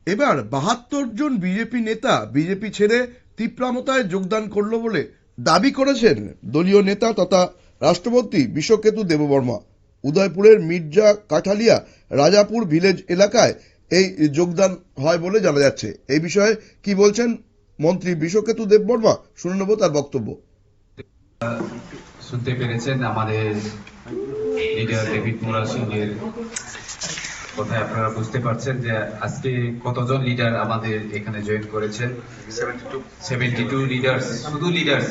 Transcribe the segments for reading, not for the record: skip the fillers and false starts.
এবার ৭২ জন বিজেপি নেতা বিজেপি ছেড়ে তীব্রামতায় যোগদান করলো বলে দাবি করেছেন দলীয় নেতা তথা রাষ্ট্রপতি বিশ্বকেতু দেববর্মা। উদয়পুরের মির্জা কাঠালিয়া রাজাপুর ভিলেজ এলাকায় এই যোগদান হয় বলে জানা যাচ্ছে। এই বিষয়ে কি বলছেন মন্ত্রী বিশ্বকেতু দেববর্মা, শুনে নেব তার বক্তব্য। শুনতে পেরেছেন আমাদের লিডার ডেভিড মুরা সিং এর কথায় আপনারা বুঝতে পারছেন যে আজকে কতজন লিডার আমাদের এখানে জয়েন করেছেন। 72 লিডার্স, শুধু লিডার্স,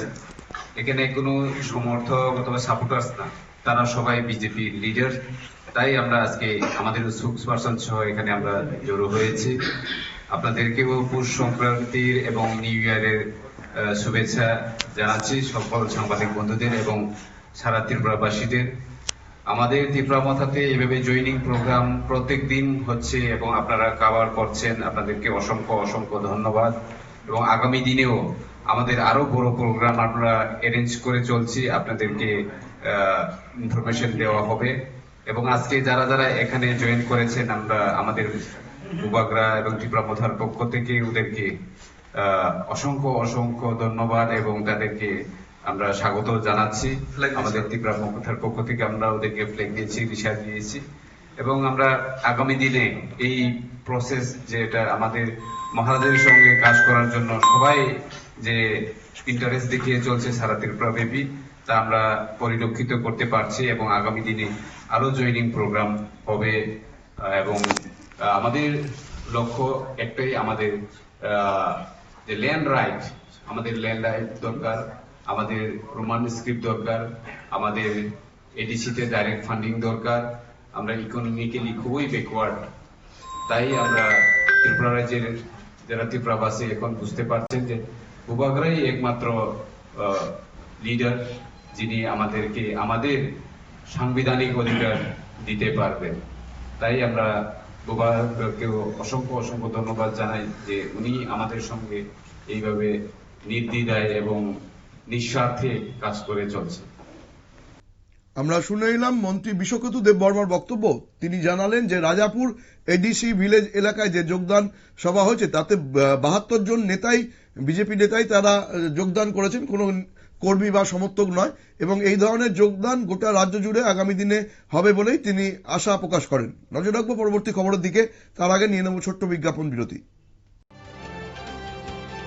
এখানে কোনো সমর্থক অথবা সাপোর্টার্স না, তারা সবাই বিজেপি লিডার। তাই আমরা আজকে আমাদের স্পোকসপারসন সহ এখানে আমরা জড়ো হয়েছি। আপনাদেরকেও পৌষ সংক্রান্তির এবং নিউ ইয়ারের শুভেচ্ছা জানাচ্ছি সকল সাংবাদিক বন্ধুদের এবং সারা ত্রিপুরাবাসীদের। আমাদের ত্রিপুরামথাতে এভাবে জয়নিং প্রোগ্রাম প্রত্যেক দিন হচ্ছে এবং আপনারা কভার করছেন, আপনাদেরকে অসংখ্য অসংখ্য ধন্যবাদ। এবং আগামী দিনেও আমাদের আরো বড় প্রোগ্রাম আমরা অ্যারেঞ্জ করে চলছি, আপনাদেরকে ইনফরমেশন দেওয়া হবে। এবং আজকে যারা যারা এখানে জয়েন করেছেন, আমরা আমাদের বুবাগরা এবং ত্রিপুরামথার পক্ষ থেকে ওদেরকে অসংখ্য অসংখ্য ধন্যবাদ এবং তাদেরকে আমরা স্বাগত জানাচ্ছি। আমাদের ত্রিপুরামথার পক্ষ থেকে আমরা ওদেরকে ফ্ল্যাগ দিয়েছি, রিসার দিয়েছি এবং আমরা আগামী দিনে এই প্রসেস যেটা আমাদের মহারাজের সঙ্গে কাজ করার জন্য সবাই যে ইন্টারেস্ট দেখিয়ে চলছে সারা ত্রিপুরা ব্যাপী, তা আমরা পরিলক্ষিত করতে পারছি এবং আগামী দিনে আরো জয়নিং প্রোগ্রাম হবে। এবং আমাদের লক্ষ্য একটাই, আমাদের যে ল্যান্ড রাইট, আমাদের ল্যান্ড রাইট দরকার, আমাদের রোমান স্ক্রিপ্ট দরকার, আমাদের এডিসিতে ডাইরেক্ট ফান্ডিং দরকার। আমরা ইকোনমিক্যালি খুবই ব্যাকওয়ার্ড। তাই আমরা ত্রিপুরা রাজ্যের যারা ত্রিপুরাবাসী এখন বুঝতে পারছেন যে বুবাগরাই একমাত্র লিডার যিনি আমাদেরকে আমাদের সাংবিধানিক অধিকার দিতে পারবেন। তাই আমরা বুবাগরাকেও অসংখ্য অসংখ্য ধন্যবাদ জানাই যে উনি আমাদের সঙ্গে এইভাবে নির্দ্বিধায় এবং নিঃস্বার্থে কাজ করে চলছে। আমরা শুনে এলাম মন্ত্রী বিশ্বকেতু দেববর্মার বক্তব্য। তিনি জানালেন যে রাজাপুর এডিসি ভিলেজ এলাকায় যে যোগদান সভা হয়েছে তাতে ৭২ জন নেতাই বিজেপি নেতাই তারা যোগদান করেছেন, কোনো কর্মী বা সমর্থক নয়। এবং এই ধরনের যোগদান গোটা রাজ্য জুড়ে আগামী দিনে হবে বলেই তিনি আশা প্রকাশ করেন। নজর রাখবো পরবর্তী খবরের দিকে, তার আগে নিয়ে নেব ছোট্ট বিজ্ঞাপন বিরতি।